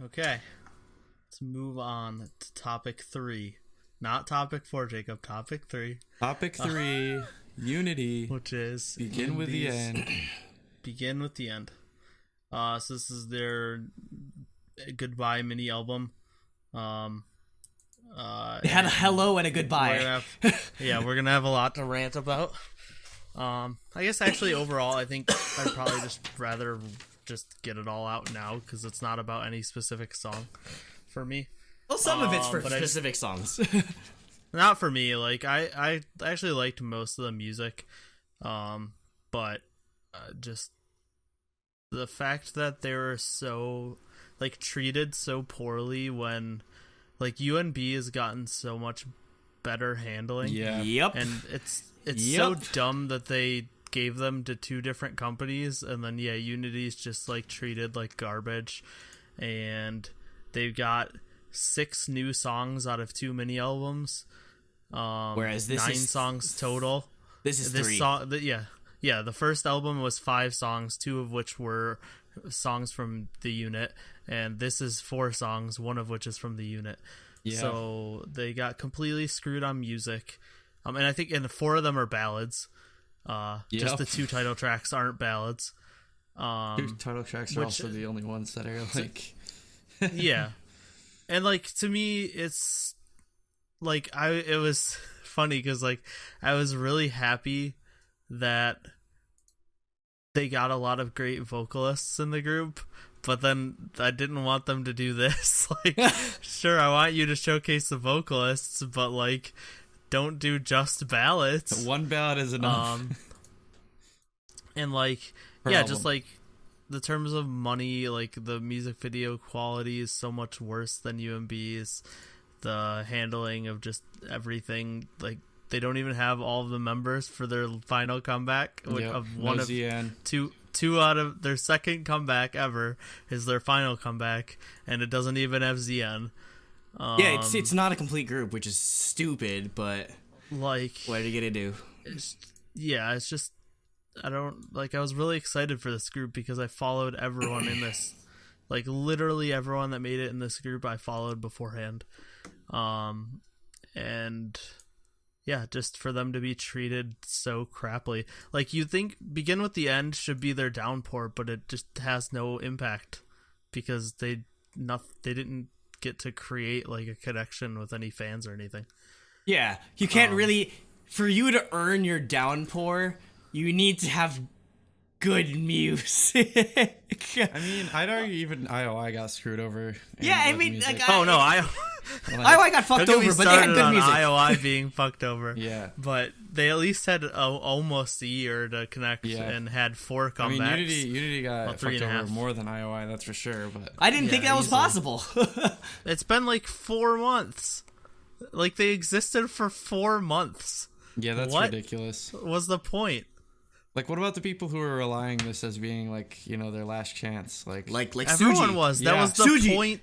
Okay. Let's move on to topic 3. Not topic 4, Jacob. Topic 3. Topic 3, Unity. Which is... Begin with the end. Begin with the end. So this is their goodbye mini album. They had a hello and a goodbye. We're gonna have a lot to rant about. I guess actually overall, I think I'd probably just rather just get it all out now because it's not about any specific song for me. Well, some of it's for specific songs. Not for me. Like I actually liked most of the music, but just the fact that they were so like treated so poorly when like UNB has gotten so much better handling. Yeah. Yep. And it's so dumb that they gave them to 2 different companies, and then Unity's just like treated like garbage, and they've got 6 new songs out of 2 mini albums. Whereas this 9 is songs total. This is 3. The first album was 5 songs, 2 of which were songs from the unit, and this is 4 songs, 1 of which is from the unit. Yeah. So they got completely screwed on music. And I think 4 of them are ballads. Just the 2 title tracks aren't ballads. 2 title tracks are also the only ones that are like... Yeah. And like to me it's like it was funny because like I was really happy that they got a lot of great vocalists in the group, but then I didn't want them to do this. Like, sure, I want you to showcase the vocalists, but like, don't do just ballads. 1 ballad is enough. And like, just like the terms of money, like the music video quality is so much worse than UMB's. The handling of just everything, like they don't even have all of the members for their final comeback. Two out of their second comeback ever is their final comeback, and it doesn't even have ZN. It's not a complete group, which is stupid, but like, what are you gonna do? It's just I was really excited for this group because I followed everyone in this, like literally everyone that made it in this group I followed beforehand. And yeah, just for them to be treated so crappily. Like, you'd think Begin with the End should be their downpour, but it just has no impact because they didn't get to create like a connection with any fans or anything. Yeah, you can't really, for you to earn your downpour, you need to have good music. I mean, I'd argue even IOI got screwed over. Yeah, I mean, music. like, IOI got fucked over, but they had good music. IOI being fucked over. Yeah. But they at least had almost a year to connect and had 4 comebacks. I mean, Unity got fucked over more than IOI, that's for sure. But I didn't think that was possible. It's been like 4 months. Like, they existed for 4 months. Yeah, that's ridiculous. What was the point? Like, what about the people who are relying this as being like, you know, their last chance? Like everyone Suji. was. That was the point.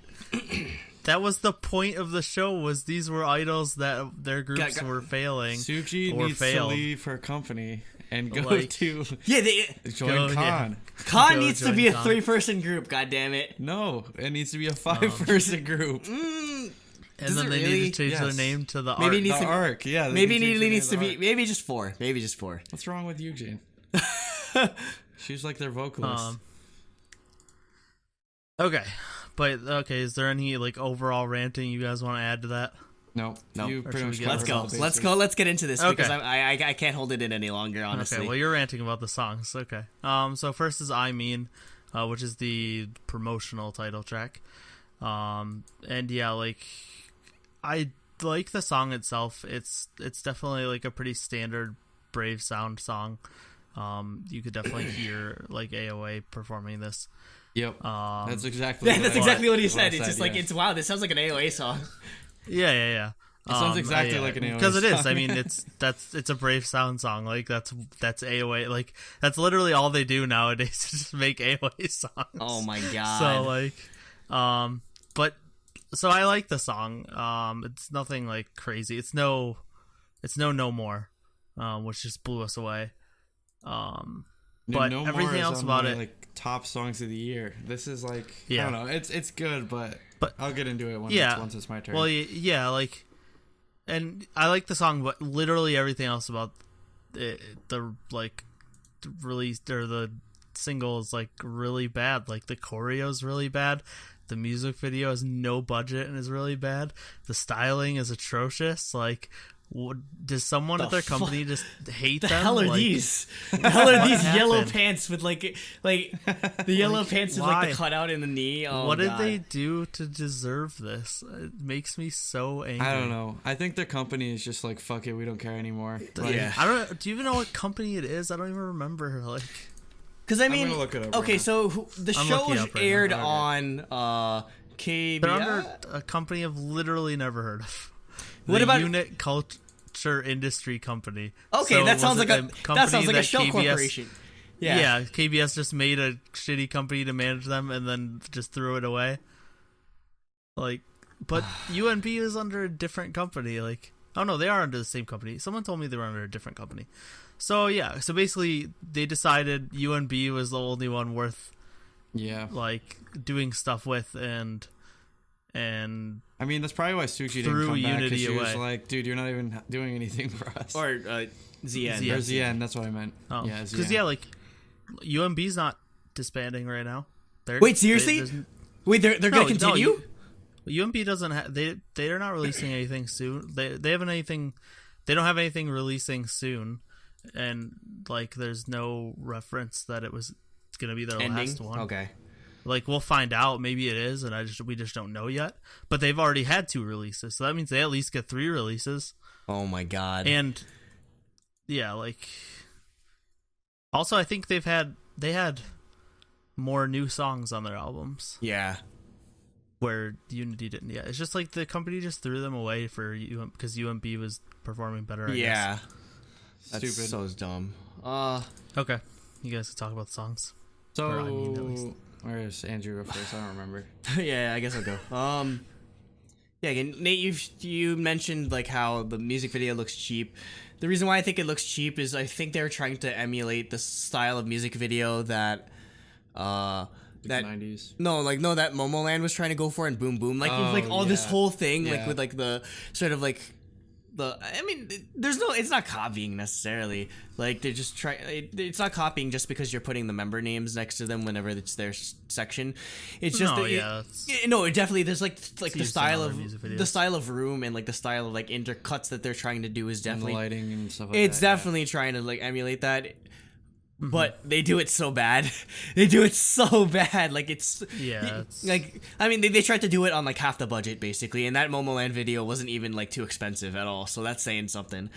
That was the point of the show. Was these were idols that their groups were failing. Suji needs to leave her company and go to join Khan. Khan needs to be a 3-person group. God damn it! No, it needs to be a 5-person group. And then they need to change their name to the maybe Arc. Needs the to, Arc, yeah. Maybe it needs to be maybe just 4. Maybe just 4. What's wrong with Eugene? She's like their vocalist. Okay, but is there any like overall ranting you guys want to add to that? No. You pretty much let's go. Let's get into this because I can't hold it in any longer. Honestly. Okay. Well, you're ranting about the songs. Okay. So first is I Mean, which is the promotional title track. And yeah, like I like the song itself. It's definitely like a pretty standard Brave Sound song. You could definitely hear like AOA performing this. Yep. That's exactly what he said. It's just like it's wow. This sounds like an AOA song. Yeah. It sounds exactly like an AOA because it is. song. I mean, it's a Brave Sound song. Like that's AOA. Like that's literally all they do nowadays to just make AOA songs. Oh my god. So like, but so I like the song. It's nothing like crazy. It's no more, which just blew us away. But No everything More is else on about my, it, like top songs of the year. This is like I Yeah. don't know. It's good, but I'll get into it once it's my turn. Well, yeah, like, and I like the song, but literally everything else about the like release or the single is like really bad. Like the choreo is really bad. The music video has no budget and is really bad. The styling is atrocious. Like, does someone at their company just hate them? The hell are like, these? The hell are these happened? yellow pants with like the yellow pants with like the why? cutout in the knee? Oh, what did God. they do to deserve this? It makes me so angry. I don't know. I think their company is just like, fuck it, we don't care anymore. Like, Yeah. I don't. Do you even know what company it is? I don't even remember. Like, Because I I'm mean, gonna look it up okay, right so the I'm show looking was it up right aired now. on KBS. they're under a company I've literally never heard of. What The about- Unit Culture Industry Company? Okay, So that sounds was like it a company shell KBS corporation. Yeah. KBS just made a shitty company to manage them and then just threw it away. Like, but UNB is under a different company. Like, oh no, they are under the same company. Someone told me they were under a different company. So yeah, so basically they decided UNB was the only one worth like doing stuff with, and I mean, that's probably why Suji didn't threw come back, 'cause Unity she was away. like, dude, you're not even doing anything for us. Or ZN. Or ZN, that's what I meant. oh, Yeah, because ZN. like UNB's not disbanding right now. Wait, seriously? Wait, they're gonna continue? UNB doesn't have they're not releasing anything soon. They haven't anything. They don't have anything releasing soon, and like there's no reference that it was gonna be their last one. Okay. Like we'll find out. Maybe it is, and we just don't know yet. But they've already had 2 releases, so that means they at least get 3 releases. Oh my God. And yeah, like also I think they had more new songs on their albums. Yeah. Where Unity didn't yet. It's just like the company just threw them away for because UMB was performing better. I guess. That's Stupid. so dumb. Okay, you guys can talk about the songs. So, Or, I mean, at least. where's Andrew go first? I don't remember. Yeah, I guess I'll go. Yeah, again, Nate, you mentioned like how the music video looks cheap. The reason why I think it looks cheap is I think they're trying to emulate the style of music video that that 90s. No, that Momoland was trying to go for in Boom Boom. Like with, like all this whole thing, like with like the sort of like I mean, it's not copying necessarily. Like they're just it's not copying just because you're putting the member names next to them whenever it's their section. It's just it definitely there's like the style of room and like the style of like intercuts that they're trying to do is definitely and the lighting and stuff like it's that. definitely trying to like emulate that. But they do it so bad. They do it so bad. Like it's like I mean they tried to do it on like half the budget basically, and that Momoland video wasn't even like too expensive at all. So that's saying something.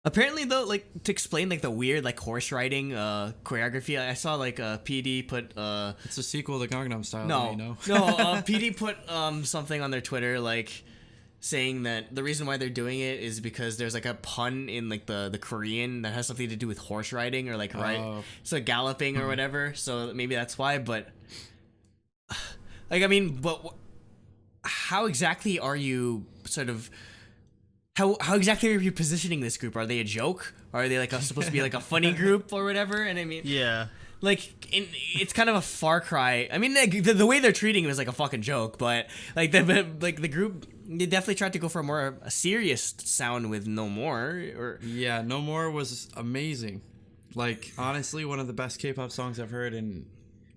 Apparently though, like to explain like the weird like horse riding choreography, I saw like PD put it's a sequel to Gangnam Style. No, PD put something on their Twitter like saying that the reason why they're doing it is because there's like a pun in like the Korean that has something to do with horse riding or like so galloping or whatever. So maybe that's why. But like I mean, but how exactly are you sort of how exactly are you positioning this group? Are they a joke? Are they like supposed to be like a funny group or whatever? And I mean, like it's kind of a far cry. I mean, like, the way they're treating him is like a fucking joke, but like the group, they definitely tried to go for a serious sound with No More. No More was amazing. Like honestly, one of the best K-pop songs I've heard in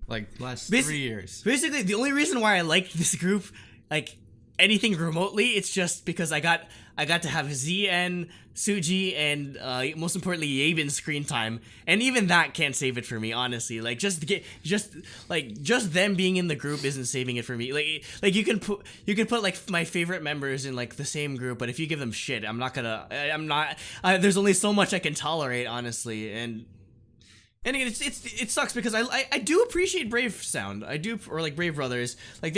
like last 3 years. Basically, the only reason why I like this group, like anything remotely, it's just because I got to have ZN, Suji, and most importantly Yabin screen time, and even that can't save it for me, honestly. Like just them being in the group isn't saving it for me. Like you can put like my favorite members in like the same group, but if you give them shit, there's only so much I can tolerate, honestly. And again, it sucks because I do appreciate Brave sound. I do, or like Brave Brothers. Like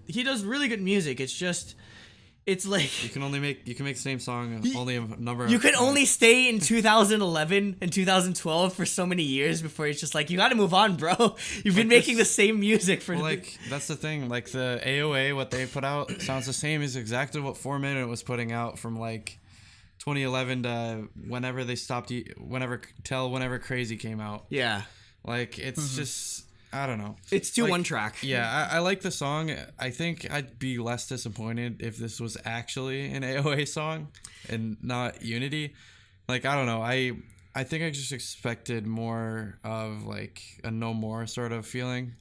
he does really good music. It's like you can make the same song only a number. You can only stay in 2011 and 2012 for so many years before it's just like you got to move on, bro. You've been making the same music for like that's the thing. Like the AOA, what they put out sounds the same as exactly what 4 Minute was putting out from like 2011 to whenever they stopped, whenever Crazy came out. Yeah. Like, it's just, I don't know. It's too like, one track. Yeah, I like the song. I think I'd be less disappointed if this was actually an AOA song and not Unity. Like, I don't know. I think I just expected more of like a No More sort of feeling.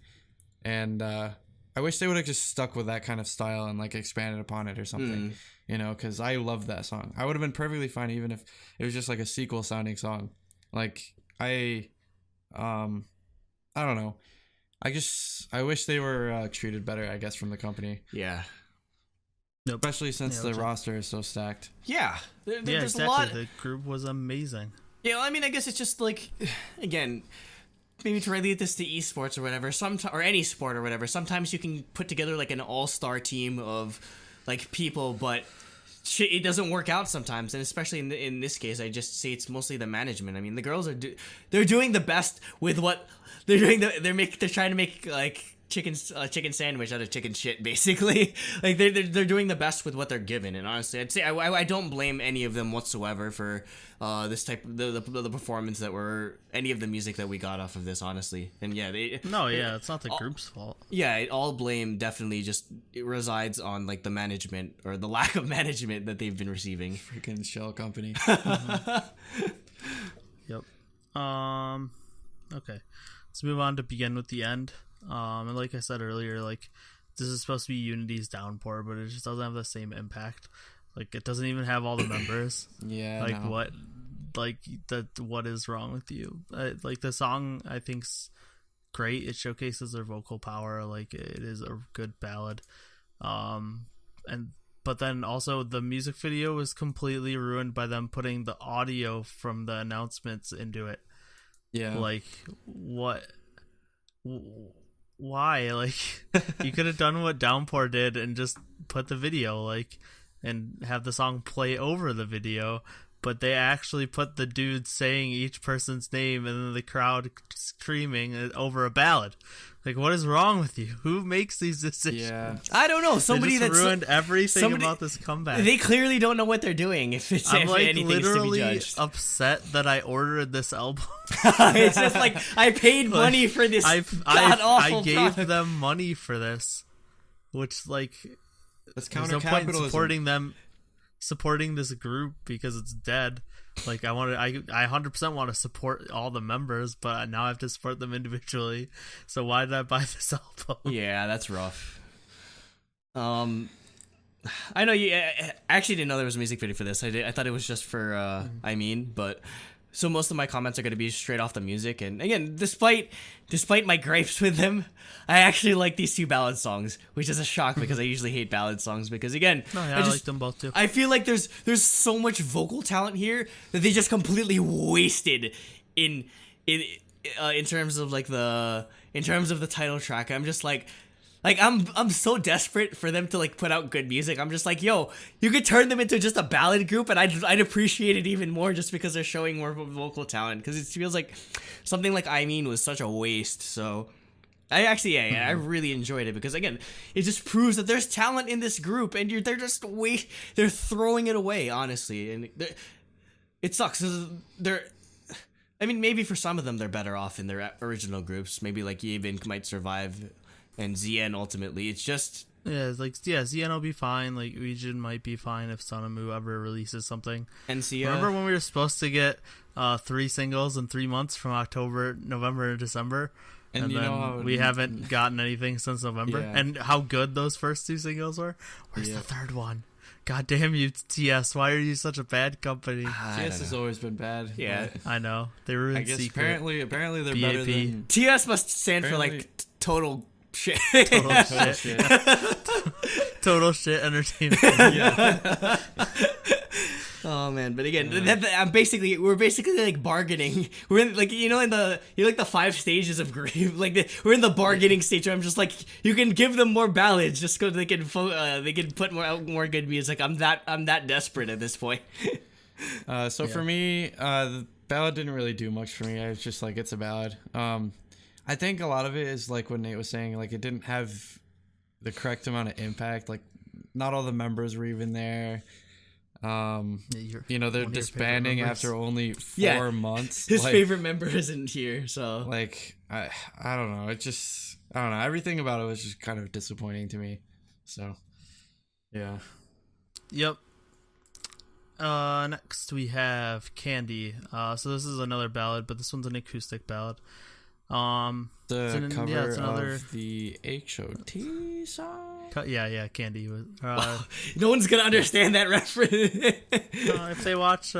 And I wish they would have just stuck with that kind of style and like expanded upon it or something, you know, because I love that song. I would have been perfectly fine even if it was just like a sequel sounding song. Like, I don't know. I wish they were treated better, I guess, from the company. Yeah. Especially since the roster is so stacked. Yeah. There's exactly. a lot. The group was amazing. Yeah, well, I mean, I guess it's just like, again, maybe to relate this to esports or whatever, or any sport or whatever, sometimes you can put together like an all-star team of like people, but it doesn't work out sometimes, and especially in this case, I just say it's mostly the management. I mean, the girls they're doing the best with what they're doing. They're trying to make like chicken sandwich out of chicken shit, basically. Like they're doing the best with what they're given, and honestly, I'd say I don't blame any of them whatsoever for this type of the performance any of the music that we got off of this, honestly. And yeah, it's not the group's fault. Yeah, all blame definitely it resides on like the management or the lack of management that they've been receiving. Freaking shell company. Yep. Okay, let's move on to Begin with the End. And like I said earlier, like this is supposed to be Unity's downpour, but it just doesn't have the same impact. Like it doesn't even have all the members. Yeah. Like what? Like that? What is wrong with you? Like the song, I think's great. It showcases their vocal power. Like it is a good ballad. But then also the music video was completely ruined by them putting the audio from the announcements into it. Yeah. Like what? Why? Like you could have done what Downpour did and just put the video and have the song play over the video, but they actually put the dude saying each person's name and then the crowd screaming over a ballad. Like, what is wrong with you? Who makes these decisions? Yeah. I don't know. Somebody that's ruined everything about this comeback. They clearly don't know what they're doing. I'm like anything literally is to be judged. upset that I ordered this album. It's just like I paid money for this. I gave them money for this, which like that's there's no point in counter-capitalism. supporting this group because it's dead. Like I 100% want to support all the members, but now I have to support them individually. So why did I buy this album? Yeah, that's rough. I know you. I actually didn't know there was a music video for this. I thought it was just for but. So most of my comments are going to be straight off the music, and again, despite my gripes with them, I actually like these two ballad songs, which is a shock because I usually hate ballad songs because again, I like them both too. I feel like there's so much vocal talent here that they just completely wasted in terms of the title track. I'm just like I'm so desperate for them to like put out good music. I'm just like, yo, you could turn them into just a ballad group, and I'd appreciate it even more just because they're showing more vocal talent. Because it feels like something like I Mean was such a waste. So I actually, I really enjoyed it because again, it just proves that there's talent in this group, and they're throwing it away, honestly, and it sucks. I mean, maybe for some of them they're better off in their original groups. Maybe like Yevin might survive. And ZN ultimately, it's just ZN will be fine. Like Region might be fine if Sonamu ever releases something. NC.A. Remember when we were supposed to get 3 singles in 3 months from October, November, and December, and then we haven't gotten anything since November. Yeah. And how good those first 2 singles were. Where's the third one? God damn you, TS! Why are you such a bad company? TS has always been bad. Yeah, I know they ruined I guess Secret. apparently they're BAP. better than TS must stand for like total shit. Total shit. Total shit entertainment. Yeah. Oh man, but again, we're basically like bargaining. We're in like in the 5 stages of grief. Like we're in the bargaining stage where I'm just like, you can give them more ballads just so they can put more good music. I'm that desperate at this point. For me, the ballad didn't really do much for me. I was just like, it's a ballad. I think a lot of it is like what Nate was saying, like it didn't have the correct amount of impact. Like not all the members were even there. They're disbanding after only 4 months. His favorite member isn't here, so like I don't know. I don't know. Everything about it was just kind of disappointing to me. So yeah. Yep. Next we have Candy. So this is another ballad, but this one's an acoustic ballad. The cover of the H.O.T. song. Candy. No one's gonna understand that reference. If they watched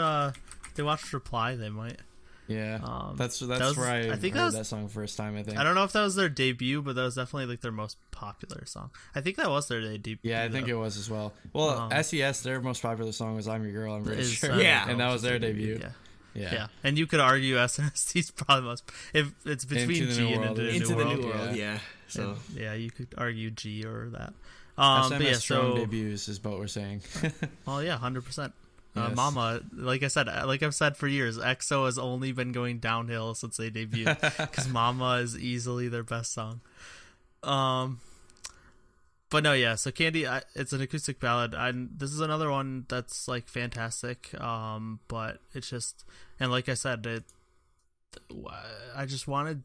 Reply, they might. Yeah, that's where I think heard that song first time. I think I don't know if that was their debut, but that was definitely like their most popular song. I think that was their debut. Yeah, I think it was as well. Well, SES, their most popular song was "I'm Your Girl." I'm pretty sure. And that was their debut. Yeah, and you could argue SNST's probably most, if it's between G and Into the New World. Yeah. So you could argue G or that. SMS strong debuts is what we're saying. Well, yeah, 100%. Mama, like I've said for years, EXO has only been going downhill since they debuted because Mama is easily their best song. But no, yeah. So Candy, it's an acoustic ballad. This is another one that's like fantastic. But it's just, and like I said, I just wanted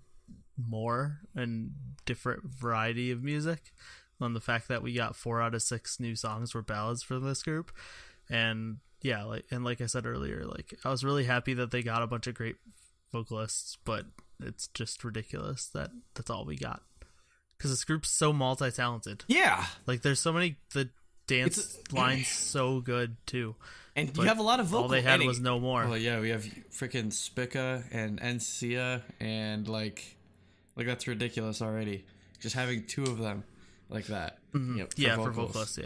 more and different variety of music. On the fact that we got 4 out of 6 new songs were ballads for this group, and yeah, like I said earlier, like I was really happy that they got a bunch of great vocalists, but it's just ridiculous that that's all we got. Because this group's so multi-talented. Yeah. Like, there's so many... The dance line's so good, too. And you have a lot of vocal... All they had was No More. Well, yeah, we have freaking Spica and NC.A, and, like, that's ridiculous already. Just having 2 of them like that. Mm-hmm. For vocalists,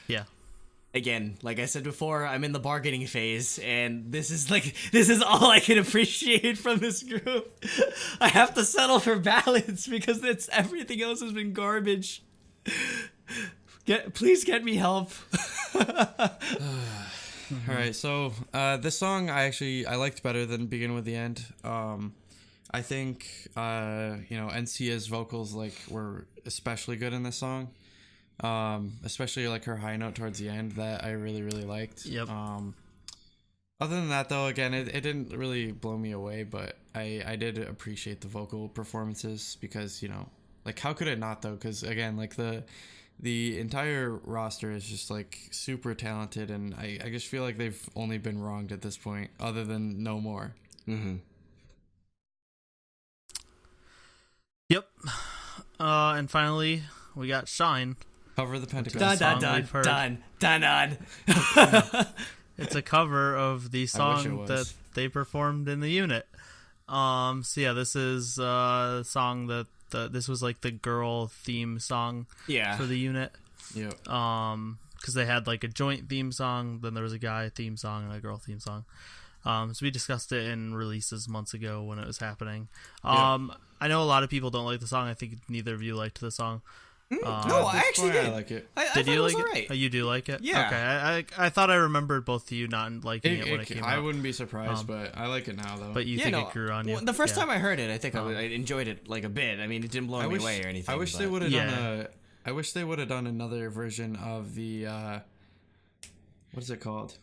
yeah. Again, like I said before, I'm in the bargaining phase, and this is all I can appreciate from this group. I have to settle for ballads because everything else has been garbage. Please get me help. All right, so this song I liked better than Begin With the End. I think NC.A's vocals were especially good in this song. Especially like her high note towards the end that I really, really liked. Yep. Other than that, though, again, it didn't really blow me away, but I did appreciate the vocal performances because, like, how could it not, though? Because, again, like, the entire roster is just, like, super talented, and I just feel like they've only been wronged at this point, other than No More. Mm-hmm. Yep. And finally, we got Shine. Cover the Pentagon. Dun. It's a cover of the song that they performed in the unit. So yeah, this is a song that this was like the girl theme song for the unit. Yep. Because they had like a joint theme song, then there was a guy theme song and a girl theme song. So we discussed it in releases months ago when it was happening. I know a lot of people don't like the song. I think neither of you liked the song. No, I actually did. I like it. Did you like it? Right. Oh, you do like it? Yeah. Okay. I thought I remembered both of you not liking it when it came out. I wouldn't be surprised, but I like it now, though. But you think it grew on you? Well, the first time I heard it, I think I enjoyed it like a bit. I mean, it didn't blow me away or anything. I wish they would have done I wish they would have done another version of the what is it called?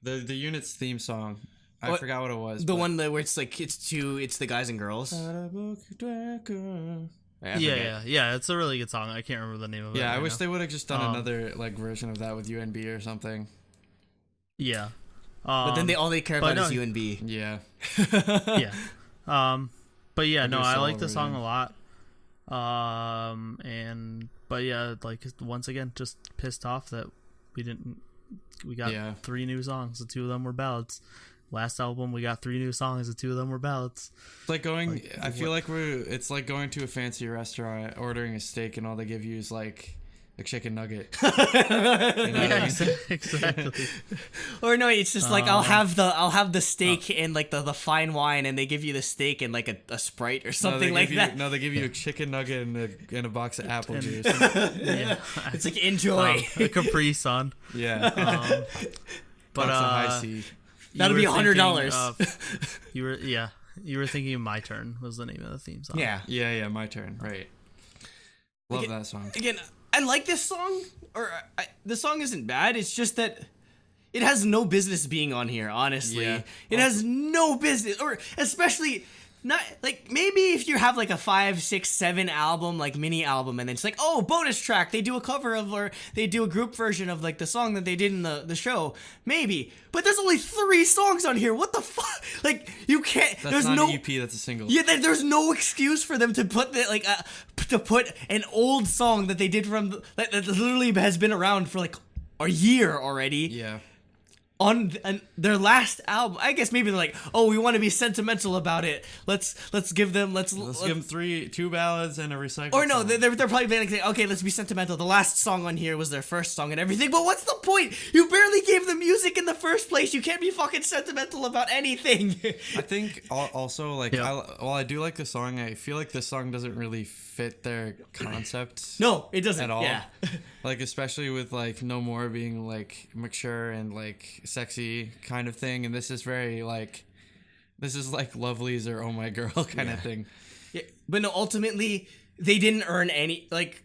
The unit's theme song. I forgot what it was. The one where it's like it's the guys and girls. Yeah, it's a really good song. I can't remember the name of it. Yeah, I wish they would have just done another version of that with UNB or something. Yeah. But then all they care about is UNB. Yeah. Yeah. But yeah, no, I like the song a lot. But yeah, like once again, just pissed off that we got 3 new songs and 2 of them were ballads. Last album, we got 3 new songs and 2 of them were ballads. It's like I feel like it's like going to a fancy restaurant, ordering a steak, and all they give you is like a chicken nugget. Exactly. Or no, it's just like I'll have the steak and like the fine wine, and they give you the steak and like a Sprite or something that. No, they give you a chicken nugget and a box of apple juice. It's like enjoy a Capri Sun. Yeah. But high C. That'll be $100. You were thinking My Turn was the name of the theme song. Yeah, My Turn. Right. Love that song. Again, I like this song. The song isn't bad. It's just that it has no business being on here, honestly. Yeah. It has no business, or especially not like maybe if you have like a 5, 6, 7 album, like mini album, and then it's like, oh, bonus track, they do a cover of, or they do a group version of like the song that they did in the show, maybe. But there's only 3 songs on here. What the fuck? Like, you can't. That's there's not no an EP. That's a single. Yeah, there's no excuse for them to put to put an old song that they did from that literally has been around for like a year already. Yeah. On their last album. I guess maybe they're like, oh, we want to be sentimental about it. Let's give them Let's give them 2 ballads and a recycled or no, song. they're probably being like, okay, let's be sentimental. The last song on here was their first song and everything, but what's the point? You barely gave the music in the first place. You can't be fucking sentimental about anything. I think also, like, Yeah. while I do like the song, I feel like the song doesn't really fit their concept. No, it doesn't at all. Yeah. Like, especially with like No More being like mature and like sexy kind of thing, and this is very like, this is like Lovely's or Oh My Girl kind of thing. Yeah, but no, ultimately they didn't earn any, like,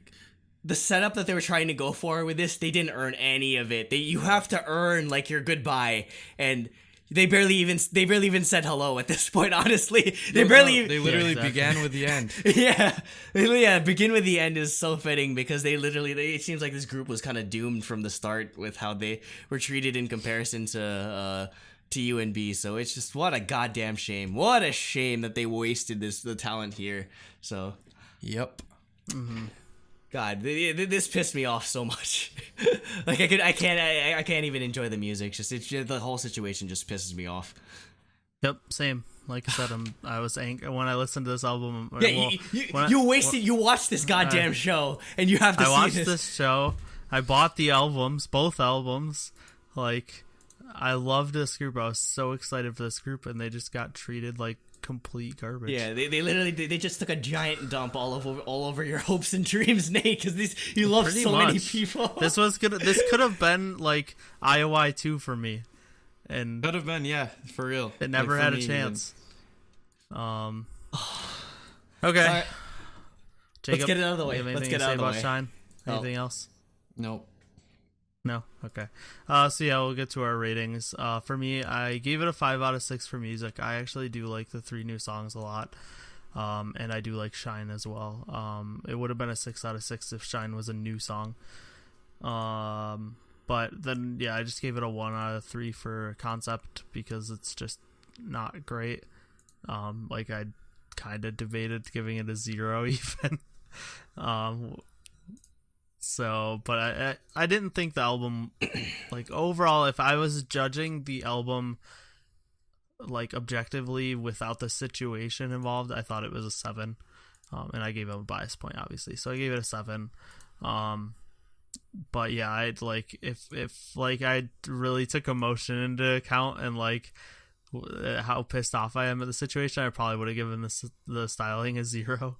the setup that they were trying to go for with this, they didn't earn any of it. You have to earn like your goodbye, and they barely even said hello at this point. Honestly, they literally exactly. began with the end. yeah. Begin with the end is so fitting because it seems like this group was kind of doomed from the start with how they were treated in comparison to UNB. So it's just, what a goddamn shame. What a shame that they wasted the talent here. So, Yep. God, this pissed me off so much. Like I can't even enjoy the music. Just the whole situation just pisses me off. Yep, same. Like I said, I was angry when I listened to this album. Yeah, you watched this goddamn show, and you have to see this. I watched this show. I bought the albums, both albums. Like, I loved this group. I was so excited for this group, and they just got treated like complete garbage. Yeah, they literally they just took a giant dump all over your hopes and dreams, Nate. Because you love Pretty so much. many people. This could have been like IOI2 for me, and Could have been, yeah, for real. it never Like, for had a me, chance. Okay, Right. Jacob, Let's get it out of the way. you have Let's anything get to it out say of the about way. Shine? Oh. Anything else? Nope. No? Okay. So yeah, we'll get to our ratings. For me, I gave it a 5 out of 6 for music. I actually do like the 3 new songs a lot. And I do like Shine as well. It would have been a 6 out of 6 if Shine was a new song. But then, yeah, I just gave it a 1 out of 3 for concept because it's just not great. Like, I kind of debated giving it a 0 even. So, but I didn't think the album, like, overall, if I was judging the album, like, objectively without the situation involved, I thought it was a 7. And I gave it a bias point, obviously. So I gave it a 7. But yeah, I'd like, if like I really took emotion into account and like how pissed off I am at the situation, I probably would have given the styling a 0.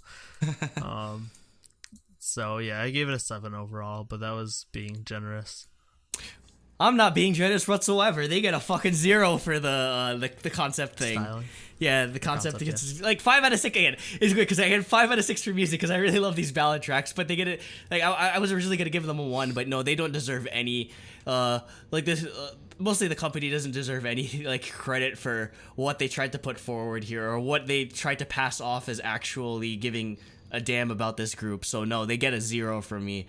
So yeah, I gave it a 7 overall, but that was being generous. I'm not being generous whatsoever. They get a fucking 0 for the concept thing. Styling. Yeah, the concept gets like 5 out of 6 again. It's good because I get 5 out of 6 for music because I really love these ballad tracks. But they get it like I was originally gonna give them a 1, but no, they don't deserve any. Like this, mostly the company doesn't deserve any like credit for what they tried to put forward here or what they tried to pass off as actually giving a damn about this group. So no, they get a 0 from me.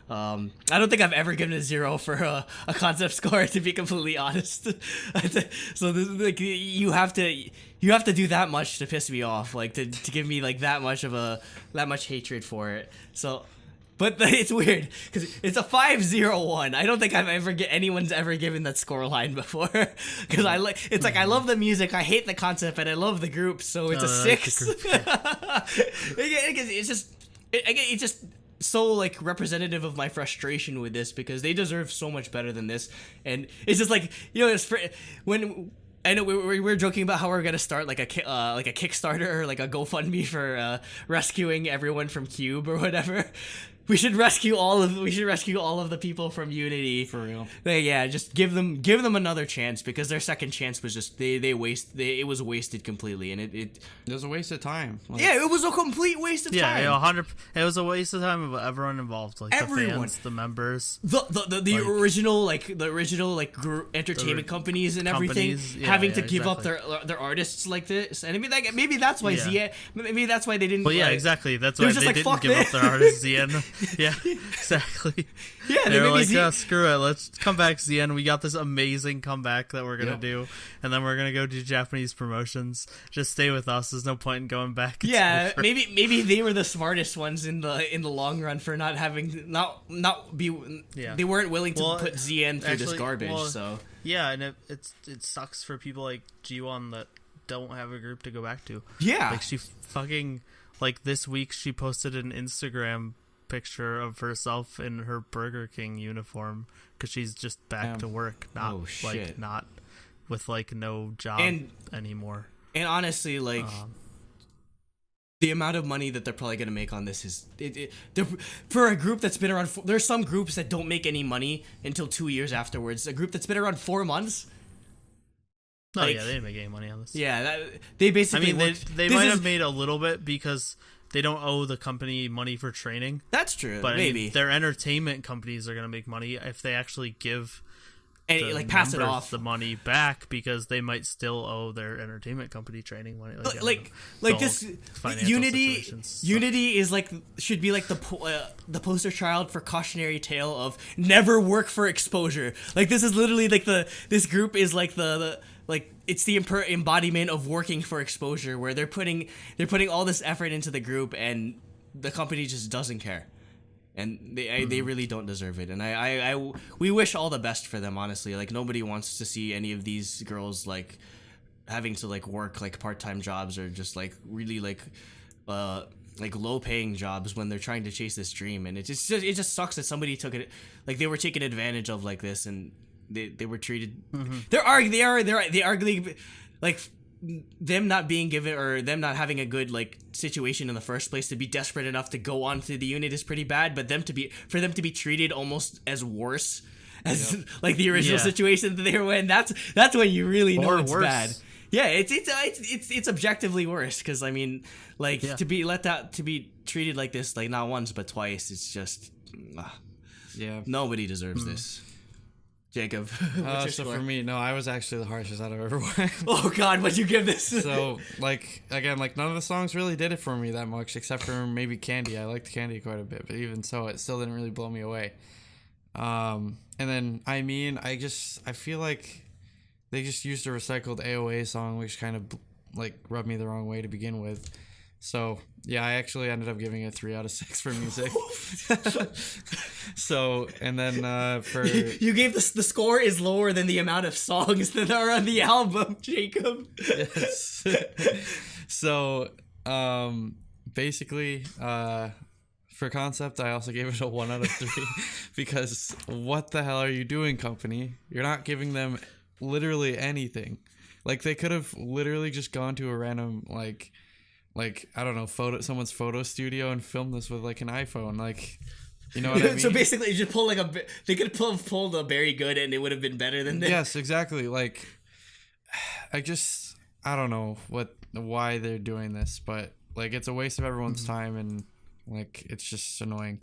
I don't think I've ever given a 0 for a concept score, to be completely honest. So this, like, you have to do that much to piss me off, like to give me like that much hatred for it. So, but it's weird because it's a 5-0-1. I don't think anyone's ever given that score line before. Because I love the music, I hate the concept, and I love the group. So it's a 6. It's just so like representative of my frustration with this because they deserve so much better than this, and it's just like, you know, when I know we were joking about how we're gonna start like a Kickstarter or like a GoFundMe for rescuing everyone from Cube or whatever. We should rescue all of the people from Unity. For real. Yeah, just give them another chance, because their second chance was just it was wasted completely, and it was a waste of time. Like, yeah, it was a complete waste of time. Yeah, 100. It was a waste of time of everyone involved, like Everyone. the fans, the members, the original entertainment companies and everything, having to give up their artists like this, and I mean, like, maybe that's why maybe that's why they didn't. But yeah, exactly. That's why they didn't give up their artists. ZN. Yeah, exactly. Yeah, they were like, yeah, screw it. Let's come back, ZN. We got this amazing comeback that we're gonna do, and then we're gonna go do Japanese promotions. Just stay with us. There's no point in going back. Yeah, maybe they were the smartest ones in the long run for not having They weren't willing to put ZN through this garbage. So yeah, and it sucks for people like G1 that don't have a group to go back to. Yeah, like she fucking like this week she posted an Instagram picture of herself in her Burger King uniform because she's just back to work, not not with like no job anymore. And honestly, like the amount of money that they're probably gonna make on this is for a group that's been around. There's some groups that don't make any money until 2 years afterwards. A group that's been around 4 months. No, they didn't make any money on this. Yeah, they basically. I mean, they might have made a little bit because they don't owe the company money for training. That's true. But maybe I mean, their entertainment companies are going to make money if they actually give and like pass it off the money back, because they might still owe their entertainment company training money. Like this Unity is like should be like the poster child for cautionary tale of never work for exposure. Like this is literally like this group is like the like it's the embodiment of working for exposure, where they're putting all this effort into the group and the company just doesn't care, and they really don't deserve it. And we wish all the best for them, honestly. Like nobody wants to see any of these girls like having to like work like part-time jobs or just like really like low paying jobs when they're trying to chase this dream. And it just sucks that somebody took it, like they were taken advantage of like this, and they were treated. They're arguably like them not being given, or them not having a good like situation in the first place to be desperate enough to go on to the unit is pretty bad. But for them to be treated almost as worse as like the original situation that they were in, that's when you really know it's bad. Yeah, it's objectively worse, because I mean, like to be treated like this, like not once but twice, it's just nobody deserves this. Jacob, what's your score? For me, no, I was actually the harshest out of everyone. Oh God, what'd you give this? So, like, again, like none of the songs really did it for me that much, except for maybe Candy. I liked Candy quite a bit, but even so, it still didn't really blow me away. And then, I mean, I feel like they just used a recycled AOA song, which kind of like rubbed me the wrong way to begin with. So yeah, I actually ended up giving it 3 out of 6 for music. So, and then for you gave the score is lower than the amount of songs that are on the album, Jacob. Yes. So basically for concept, I also gave it a 1 out of 3 because what the hell are you doing, company? You're not giving them literally anything. Like they could have literally just gone to a random like I don't know, someone's photo studio and filmed this with like an iPhone, like, you know what I mean? So basically, you just pull like they could have pulled a Very Good and it would have been better than this. Yes, exactly. Like, I don't know why they're doing this, but like it's a waste of everyone's time, and like it's just annoying.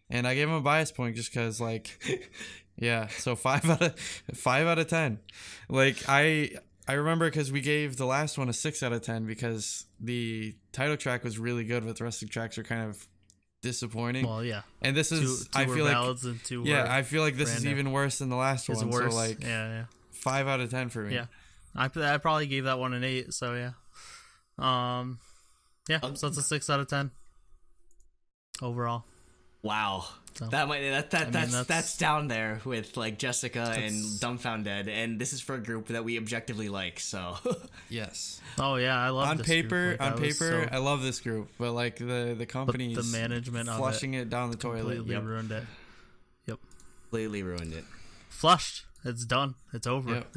And I gave him a bias point just because like, yeah. So 5 out of 10. Like I remember because we gave the last one a 6 out of 10 because the title track was really good, but the rest of the tracks are kind of disappointing. Well, yeah. And this is, two I feel ballads and two I feel like this is even worse than the last one. Worse. So like, 5 out of 10 for me. Yeah, I probably gave that one an 8. So yeah, so it's a 6 out of 10 overall. Wow. So, that's down there with like Jessica and Dumbfounded, and this is for a group that we objectively like. So yes. Oh yeah, I love on this paper. Group. On paper, I love this group, but like the company's the management flushing it down the toilet. Completely ruined it. Yep. Completely ruined it. Flushed. It's done. It's over. Yep.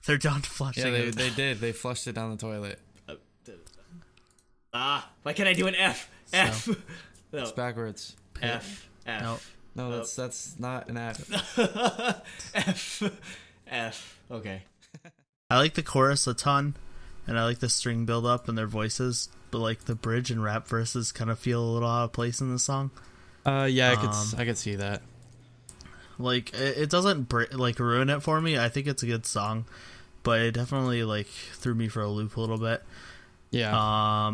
They're done flushing. Yeah, they did. They flushed it down the toilet. Why can't I do an F? F. No. It's backwards. F. No. No, that's not an F. F. Okay. I like the chorus a ton, and I like the string build up and their voices, but like the bridge and rap verses kind of feel a little out of place in the song. Yeah, I could see that. Like it doesn't like ruin it for me. I think it's a good song, but it definitely like threw me for a loop a little bit. Yeah.